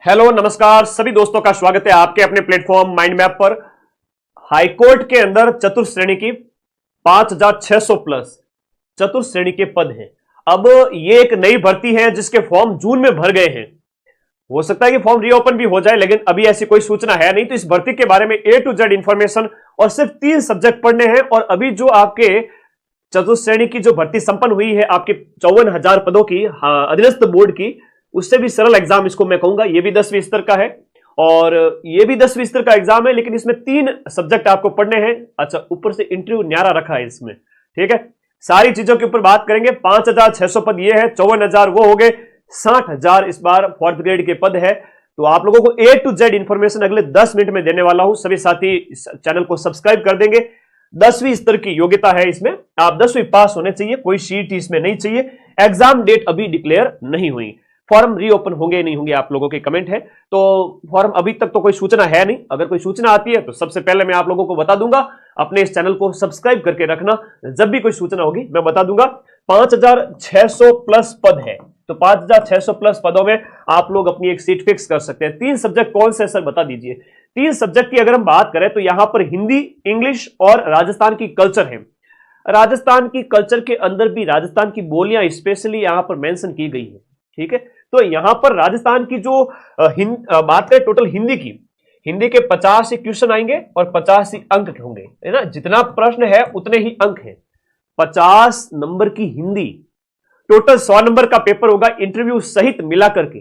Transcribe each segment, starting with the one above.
Hello नमस्कार सभी दोस्तों का स्वागत है आपके अपने प्लेटफॉर्म माइंड मैप पर। हाईकोर्ट के अंदर चतुर्थ श्रेणी की 5600 प्लस चतुर्थ श्रेणी के पद हैं। अब ये एक नई भर्ती है जिसके फॉर्म जून में भर गए हैं। हो सकता है कि फॉर्म रीओपन भी हो जाए, लेकिन अभी ऐसी कोई सूचना है नहीं। तो इस भर्ती के बारे में A to Z इंफॉर्मेशन और सिर्फ 3 सब्जेक्ट पढ़ने हैं। और अभी जो आपके चतुर्थ श्रेणी की जो भर्ती संपन्न हुई है आपके 54,000 पदों की अधीनस्थ बोर्ड की, उससे भी सरल एग्जाम इसको मैं कहूंगा। ये भी 10वीं स्तर का है और ये भी 10वीं स्तर का एग्जाम है, लेकिन इसमें 3 सब्जेक्ट आपको पढ़ने हैं। अच्छा, ऊपर से इंटरव्यू न्यारा रखा है इसमें, ठीक है। सारी चीजों के ऊपर बात करेंगे। 5600 पद ये है, 54,000 वो हो गए, 60,000 इस बार 4th ग्रेड के पद है। तो आप लोगों को A to Z इंफॉर्मेशन अगले 10 मिनट में देने वाला हूं। सभी साथी इस चैनल को सब्सक्राइब कर देंगे। 10वीं स्तर की योग्यता है इसमें, आप 10वीं पास होने चाहिए, कोई CET इसमें नहीं चाहिए। एग्जाम डेट अभी डिक्लेयर नहीं हुई, फॉर्म रीओपन होंगे नहीं होंगे आप लोगों के कमेंट है। तो फॉर्म अभी तक तो कोई सूचना है नहीं। अगर कोई सूचना आती है तो सबसे पहले मैं आप लोगों को बता दूंगा। अपने इस चैनल को सब्सक्राइब करके रखना, जब भी कोई सूचना होगी मैं बता दूंगा। 5600 प्लस पद है, तो 5600 प्लस पदों में आप लोग अपनी एक सीट फिक्स कर सकते हैं। 3 सब्जेक्ट कौन से सर बता दीजिए। 3 सब्जेक्ट की अगर हम बात करें तो यहां पर हिंदी, इंग्लिश और राजस्थान की कल्चर है। राजस्थान की कल्चर के अंदर भी राजस्थान की बोलियां स्पेशली यहां पर मेंशन की गई है, ठीक है। तो यहां पर राजस्थान की जो बात करें टोटल हिंदी की, हिंदी के 50 ही क्वेश्चन आएंगे और 50 ही अंक होंगे, है ना। जितना प्रश्न है उतने ही अंक हैं। 50 नंबर की हिंदी, टोटल 100 नंबर का पेपर होगा इंटरव्यू सहित मिला करके।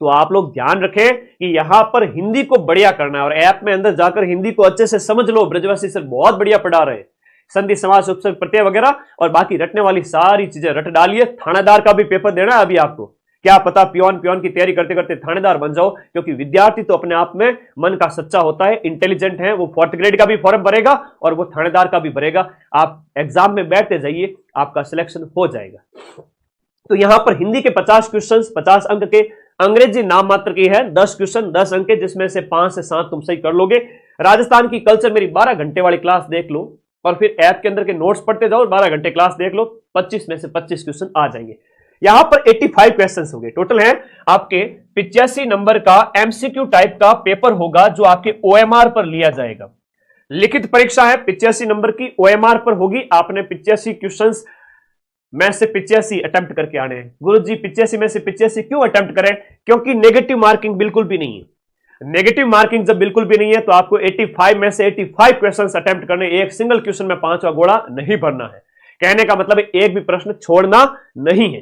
तो आप लोग ध्यान रखें कि यहां पर हिंदी को बढ़िया करना है और ऐप में अंदर जाकर हिंदी को अच्छे से समझ लो। ब्रजवासी सर बहुत बढ़िया पढ़ा रहे हैं, संधि समास उपसर्ग प्रत्यय वगैरह, और बाकी रटने वाली सारी चीजें रट डालिए। थानेदार का भी पेपर देना है अभी आपको, क्या पता पियोन की तैयारी करते करते थानेदार बन जाओ। क्योंकि विद्यार्थी तो अपने आप में मन का सच्चा होता है, इंटेलिजेंट है, वो 4th ग्रेड का भी फॉर्म भरेगा और वो थानेदार का भी भरेगा। आप एग्जाम में बैठते जाइए, आपका सिलेक्शन हो जाएगा। तो यहां पर हिंदी के 50 क्वेश्चन 50 अंक के, अंग्रेजी नाम मात्र की है 10 क्वेश्चन 10 अंक के, जिसमें से 5 से 7 तुम सही कर लोगे। राजस्थान की कल्चर मेरी 12 घंटे वाली क्लास देख लो और फिर ऐप के अंदर के नोट्स पढ़ते जाओ, 12 घंटे क्लास देख लो, 25 में से 25 क्वेश्चन आ जाएंगे। यहां पर 85 क्वेश्चंस होंगे टोटल है। आपके 85 नंबर का MCQ टाइप का पेपर होगा जो आपके OMR पर लिया जाएगा। लिखित परीक्षा है 85 नंबर की, OMR पर होगी। आपने 85 क्वेश्चंस में से 85 अटेम्प्ट करके आने हैं। गुरुजी 85 में से 85 क्यों अटेम्प्ट करें? क्योंकि नेगेटिव मार्किंग बिल्कुल भी नहीं है। नेगेटिव मार्किंग जब बिल्कुल भी नहीं है तो आपको 85 में से 85 क्वेश्चंस अटेम्प्ट करने, एक सिंगल क्वेश्चन में 5वां घोड़ा नहीं भरना है। कहने का मतलब एक भी प्रश्न छोड़ना नहीं है।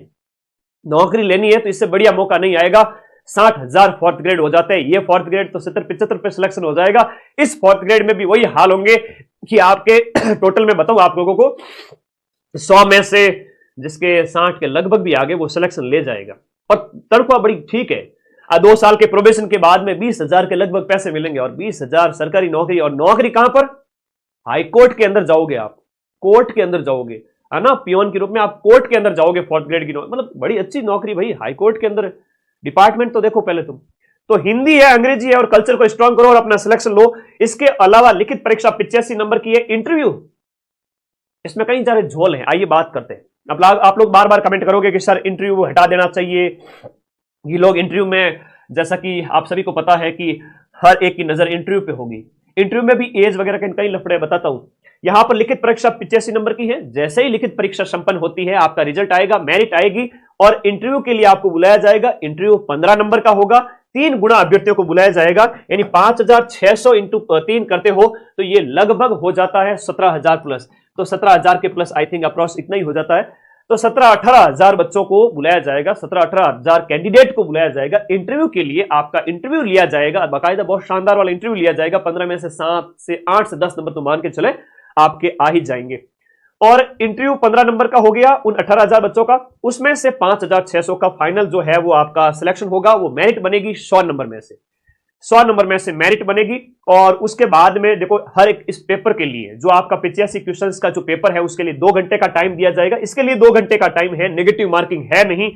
नौकरी लेनी है तो इससे बढ़िया मौका नहीं आएगा। 60,000 4th ग्रेड हो जाते हैं, ये 4th ग्रेड तो 70-75 पे सिलेक्शन हो जाएगा। इस 4th ग्रेड में भी वही हाल होंगे कि आपके टोटल में बताऊं आप लोगों को 100 में से जिसके 60 के लगभग भी आगे वो सिलेक्शन ले जाएगा। और तनख्वाह बड़ी ठीक है, 2 साल के प्रोबेशन के बाद में 20,000 के लगभग पैसे मिलेंगे। और 20,000 सरकारी नौकरी, और नौकरी कहां पर? हाईकोर्ट के अंदर जाओगे आप, कोर्ट के अंदर जाओगे, है ना। पियोन के रूप में आप कोर्ट के अंदर जाओगे 4th ग्रेड की नौकरी, मतलब बड़ी अच्छी नौकरी भाई। हाईकोर्ट के अंदर डिपार्टमेंट तो देखो पहले तुम। तो हिंदी है, अंग्रेजी है और कल्चर को स्ट्रांग करो और अपना सिलेक्शन लो। इसके अलावा लिखित परीक्षा 85 नंबर की है। इंटरव्यू इसमें कई सारे झोल हैं, आइए बात करते हैं। आप लोग बार बार कमेंट करोगे कि सर इंटरव्यू हटा देना चाहिए। ये लोग इंटरव्यू में, जैसा कि आप सभी को पता है कि हर एक की नजर इंटरव्यू पे होगी। इंटरव्यू में भी एज वगैरह के कई लफड़े बताता हूं। यहां पर लिखित परीक्षा 85 नंबर की है। जैसे ही लिखित परीक्षा संपन्न होती है, आपका रिजल्ट आएगा, मेरिट आएगी और इंटरव्यू के लिए आपको बुलाया जाएगा। इंटरव्यू 15 नंबर का होगा, 3 गुना अभ्यर्थियों को बुलाया जाएगा। यानी 5600 इंटू 3 करते हो तो ये लगभग हो जाता है 17,000 प्लस। तो 17,000 के प्लस आई थिंक अप्रॉक्स इतना ही हो जाता है। तो 17-18,000 बच्चों को बुलाया जाएगा, 17-18,000 कैंडिडेट को बुलाया जाएगा इंटरव्यू के लिए। आपका इंटरव्यू लिया जाएगा, बाकायदा बहुत शानदार वाला इंटरव्यू लिया जाएगा। 15 में से 7 से 8 से 10 नंबर तो मान के चले आपके आ ही जाएंगे। और इंटरव्यू 15 नंबर का हो गया उन 18,000 बच्चों का, उसमें से 5600 का फाइनल जो है वो आपका सिलेक्शन होगा। वो मेरिट बनेगी 100 नंबर में से, 100 नंबर में से मेरिट बनेगी। और उसके बाद में देखो, हर एक इस पेपर के लिए जो आपका 85 क्वेश्चंस का जो पेपर है उसके लिए 2 घंटे का टाइम दिया जाएगा। इसके लिए 2 घंटे का टाइम है, नेगेटिव मार्किंग है नहीं।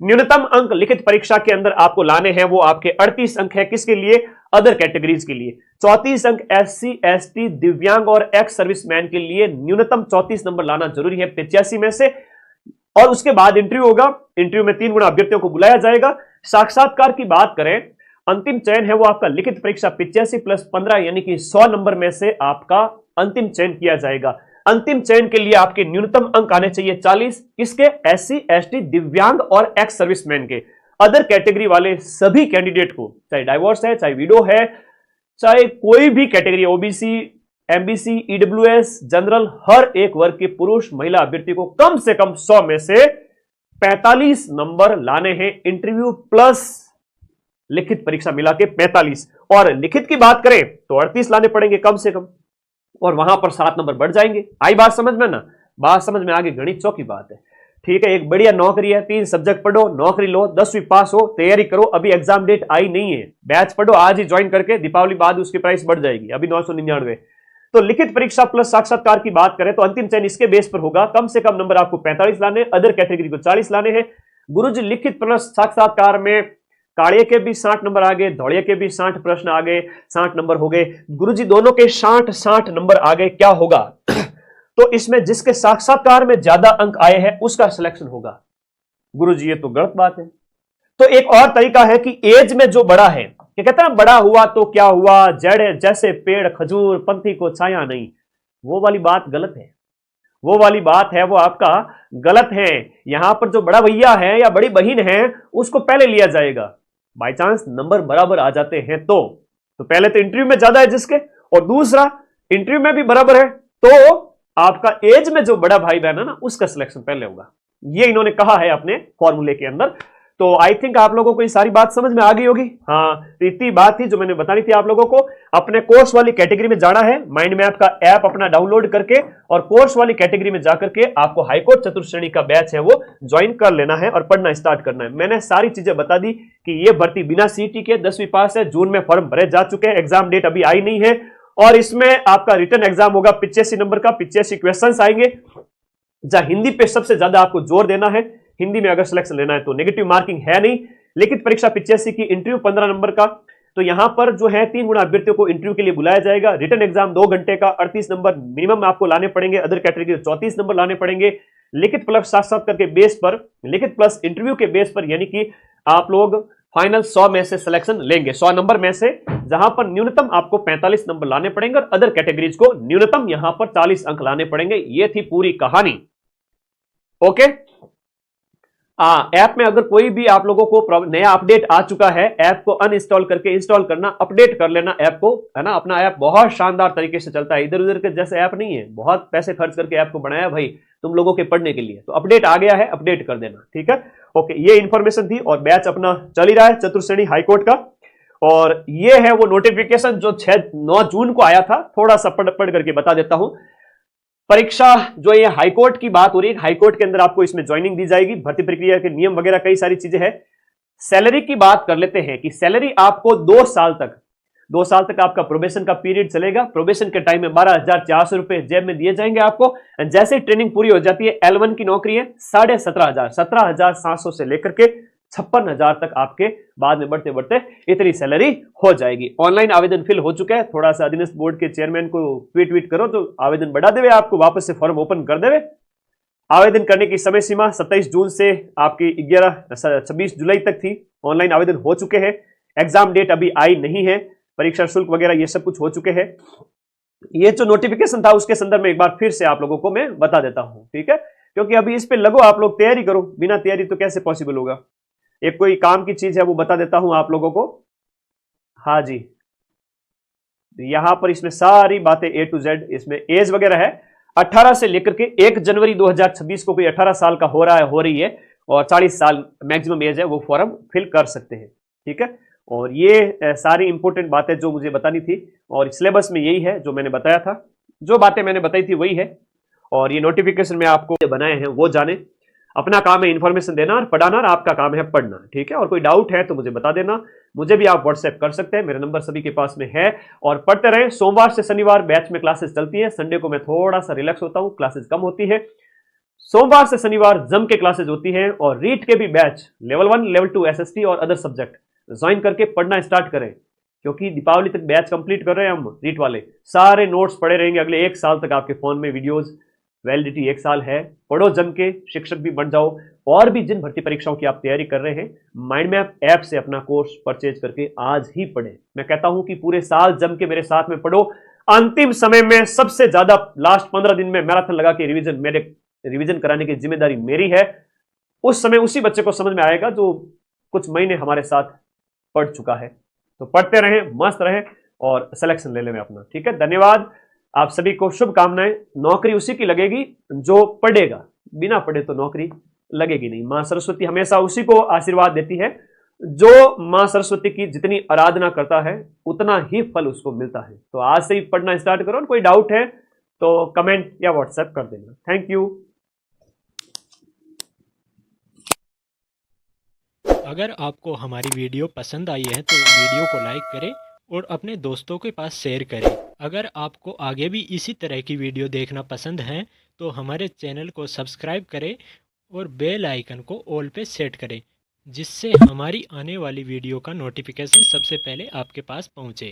न्यूनतम अंक लिखित परीक्षा के अंदर आपको लाने हैं, वो आपके 38 अंक है। किसके लिए? अदर कैटेगरीज के लिए। 34 अंक SC ST दिव्यांग और एक्स सर्विसमैन के लिए न्यूनतम 34 नंबर लाना जरूरी है 85 में से। और उसके बाद इंटरव्यू होगा। इंटरव्यू में 3 गुना अभ्यर्थियों को बुलाया जाएगा। साक्षात्कार की बात करें, अंतिम चयन है वो आपका लिखित परीक्षा 85 + 15 यानी कि 100 नंबर में से आपका अंतिम चयन किया जाएगा। अंतिम चयन के लिए आपके न्यूनतम अंक आने चाहिए 40। किसके? SC, ST, दिव्यांग और एक्स सर्विसमैन के। अदर कैटेगरी वाले सभी कैंडिडेट को, चाहे डाइवोर्स है, चाहे विडो है, चाहे कोई भी category, OBC, MBC, EWS, general, हर एक वर्ग के पुरुष महिला अभ्यर्थी को कम से कम 100 में से 45 नंबर लाने हैं। इंटरव्यू प्लस लिखित परीक्षा मिला के 45, और लिखित की बात करें तो 38 लाने पड़ेंगे कम से कम, और वहां पर 7 नंबर बढ़ जाएंगे। आई बात समझ में ना? बात समझ में आगे गणित चौकी बात है। ठीक है, एक बढ़िया नौकरी है, 3 सब्जेक्ट पढ़ो, नौकरी लो, 10वीं पास हो, तैयारी करो। अभी एग्जाम डेट आई नहीं है, बैच पढ़ो आज ही ज्वाइन करके, दीपावली बाद उसकी प्राइस बढ़ जाएगी, अभी 999। तो लिखित परीक्षा प्लस साक्षात्कार की बात करें तो अंतिम चयन इसके बेस पर होगा। कम से कम नंबर आपको 45 लाने, अदर कैटेगरी को 40 लाने हैं। गुरुजी लिखित प्लस साक्षात्कार में काड़िए के भी 60 नंबर आ गए, धौड़िए के भी 60 प्रश्न आ गए, 60 नंबर हो गए। गुरुजी दोनों के 60 नंबर आ गए, क्या होगा? तो इसमें जिसके साक्षात्कार में ज्यादा अंक आए हैं उसका सिलेक्शन होगा। गुरुजी ये तो गलत बात है। तो एक और तरीका है कि एज में जो बड़ा है, क्या कहते हैं, बड़ा हुआ तो क्या हुआ, जड़ जैसे पेड़ खजूर, पंथी को छाया नहीं, वो वाली बात गलत है। वो वाली बात है, वो आपका गलत है। यहां पर जो बड़ा भैया है या बड़ी बहन है उसको पहले लिया जाएगा। बाई चांस नंबर बराबर आ जाते हैं तो पहले तो इंटरव्यू में ज्यादा है जिसके, और दूसरा इंटरव्यू में भी बराबर है तो आपका एज में जो बड़ा भाई बहन है ना उसका सिलेक्शन पहले होगा। ये इन्होंने कहा है अपने फॉर्मूले के अंदर। तो आई थिंक आप लोगों को ये सारी बात समझ में आ गई होगी। हाँ, इतनी बात थी जो मैंने बतानी थी आप लोगों को। अपने कोर्स वाली कैटेगरी में जाना है, माइंड मैप का ऐप अपना डाउनलोड करके, और कोर्स वाली कैटेगरी में जाकर के आपको हाईकोर्ट चतुर्श्रेणी का बैच है वो ज्वाइन कर लेना है और पढ़ना स्टार्ट करना है। मैंने सारी चीजें बता दी कि ये भर्ती बिना सीटी के 10वीं पास है, जून में फॉर्म भरे जा चुके हैं, एग्जाम डेट अभी आई नहीं है, और इसमें आपका रिटर्न एग्जाम होगा 85 नंबर का, 85 क्वेश्चन आएंगे, जहां हिंदी पे सबसे ज्यादा आपको जोर देना है। हिंदी में अगर सिलेक्शन लेना है तो नेगेटिव मार्किंग है नहीं। लिखित परीक्षा 85 की, इंटरव्यू 15 नंबर का। तो यहां पर जो है 3 गुना अभ्यर्थियों को इंटरव्यू के लिए बुलाया जाएगा। रिटर्न एग्जाम 2 घंटे का, 38 नंबर मिनिमम आपको लाने पड़ेंगे, अदर कैटेगरी 34 नंबर लाने पड़ेंगे। लिखित प्लस साक्षात्कार के बेस पर, लिखित प्लस इंटरव्यू के बेस पर, यानी कि आप लोग फाइनल 100 में से सिलेक्शन लेंगे, 100 नंबर में से, जहां पर न्यूनतम आपको 45 नंबर लाने पड़ेंगे और अदर कैटेगरीज को न्यूनतम यहां पर 40 अंक लाने पड़ेंगे। ये थी पूरी कहानी। ओके, ऐप में अगर कोई भी आप लोगों को नया अपडेट आ चुका है, ऐप को अनइंस्टॉल करके इंस्टॉल करना, अपडेट कर लेना ऐप को, है ना। अपना ऐप बहुत शानदार तरीके से चलता है, इधर उधर के जैसे ऐप नहीं है। बहुत पैसे खर्च करके ऐप को बनाया भाई तुम लोगों के पढ़ने के लिए, तो अपडेट आ गया है, अपडेट कर देना, ठीक है। ओके, ये इंफॉर्मेशन थी, और बैच अपना चल ही रहा है चतुर्श्रेणी हाईकोर्ट का। और ये है वो नोटिफिकेशन जो 9 जून को आया था, थोड़ा सा पढ़ करके बता देता हूं। परीक्षा जो ये हाईकोर्ट की बात हो रही है, हाईकोर्ट के अंदर आपको इसमें ज्वाइनिंग दी जाएगी, भर्ती प्रक्रिया के नियम वगैरह कई सारी चीजें हैं। सैलरी की बात कर लेते हैं कि सैलरी आपको 2 साल तक आपका प्रोबेशन का पीरियड चलेगा। प्रोबेशन के टाइम में 12,400 रुपए जेब में दिए जाएंगे आपको। जैसे ट्रेनिंग पूरी हो जाती है, L1 की नौकरी है, 17,700 से लेकर के 56,000 तक आपके बाद में बढ़ते बढ़ते इतनी सैलरी हो जाएगी। ऑनलाइन आवेदन फिल हो चुका है, थोड़ा सा अधीनस्थ बोर्ड के चेयरमैन को ट्वीट करो तो आवेदन बढ़ा देवे, आपको वापस से फॉर्म ओपन कर देवे। आवेदन करने की समय सीमा 27 जून से आपकी 26 जुलाई तक थी। ऑनलाइन आवेदन हो चुके हैं। एग्जाम डेट अभी आई नहीं है, परीक्षा शुल्क वगैरह ये सब कुछ हो चुके हैं। ये जो नोटिफिकेशन था उसके संदर्भ में एक बार फिर से आप लोगों को मैं बता देता हूं, ठीक है, क्योंकि अभी इस पे लगो, आप लोग तैयारी करो, बिना तैयारी तो कैसे पॉसिबल होगा। एक कोई काम की चीज है वो बता देता हूं आप लोगों को। हाँ जी, यहां पर इसमें सारी बातें A to Z, इसमें एज वगैरह है। 18 से लेकर के 1 जनवरी 2026 को कोई 18 साल का हो रहा है, हो रही है, और 40 साल मैक्सिमम एज है, वो फॉर्म फिल कर सकते हैं, ठीक है। और ये सारी इंपॉर्टेंट बातें जो मुझे बतानी थी, और सिलेबस में यही है जो मैंने बताया था, जो बातें मैंने बताई थी वही है। और ये नोटिफिकेशन में आपको बनाए हैं वो जाने। अपना काम है इन्फॉर्मेशन देना और पढ़ाना, और आपका काम है पढ़ना, ठीक है। और कोई डाउट है तो मुझे बता देना, मुझे भी आप व्हाट्सएप कर सकते हैं, मेरा नंबर सभी के पास में है। और पढ़ते रहें। सोमवार से शनिवार बैच में क्लासेस चलती है, संडे को मैं थोड़ा सा रिलैक्स होता हूँ, क्लासेस कम होती है। सोमवार से शनिवार जम के क्लासेस होती हैं, और रीट के भी बैच लेवल 1 लेवल 2 SST और अदर सब्जेक्ट ज्वाइन करके पढ़ना स्टार्ट करें, क्योंकि दीपावली तक बैच कंप्लीट कर रहे हैं हम। रीट वाले सारे नोट्स पड़े रहेंगे, अगले 1 साल तक आपके फोन में वीडियोज वैलिडिटी 1 साल है। पढ़ो जम के, शिक्षक भी बन जाओ। और भी जिन भर्ती परीक्षाओं की आप तैयारी कर रहे हैं, माइंड मैप ऐप से अपना कोर्स परचेज करके आज ही पढ़ें। मैं कहता हूं कि पूरे साल जम के मेरे साथ में पढ़ो। अंतिम समय में सबसे ज्यादा लास्ट 15 दिन में मैराथन लगा के रिवीजन कराने की जिम्मेदारी मेरी है। उस समय उसी बच्चे को समझ में आएगा जो कुछ महीने हमारे साथ पढ़ चुका है। तो पढ़ते रहें, मस्त रहें और सिलेक्शन ले लें अपना। ठीक है, धन्यवाद। आप सभी को शुभकामनाएं। नौकरी उसी की लगेगी जो पढ़ेगा, बिना पढ़े तो नौकरी लगेगी नहीं। मां सरस्वती हमेशा उसी को आशीर्वाद देती है जो मां सरस्वती की जितनी आराधना करता है उतना ही फल उसको मिलता है। तो आज से ही पढ़ना स्टार्ट करो। कोई डाउट है तो कमेंट या व्हाट्सएप कर देना। Thank you. अगर आपको हमारी वीडियो पसंद आई है तो वीडियो को लाइक करें और अपने दोस्तों के पास शेयर करें। अगर आपको आगे भी इसी तरह की वीडियो देखना पसंद है तो हमारे चैनल को सब्सक्राइब करें और बेल आइकन को ऑल पे सेट करें, जिससे हमारी आने वाली वीडियो का नोटिफिकेशन सबसे पहले आपके पास पहुंचे।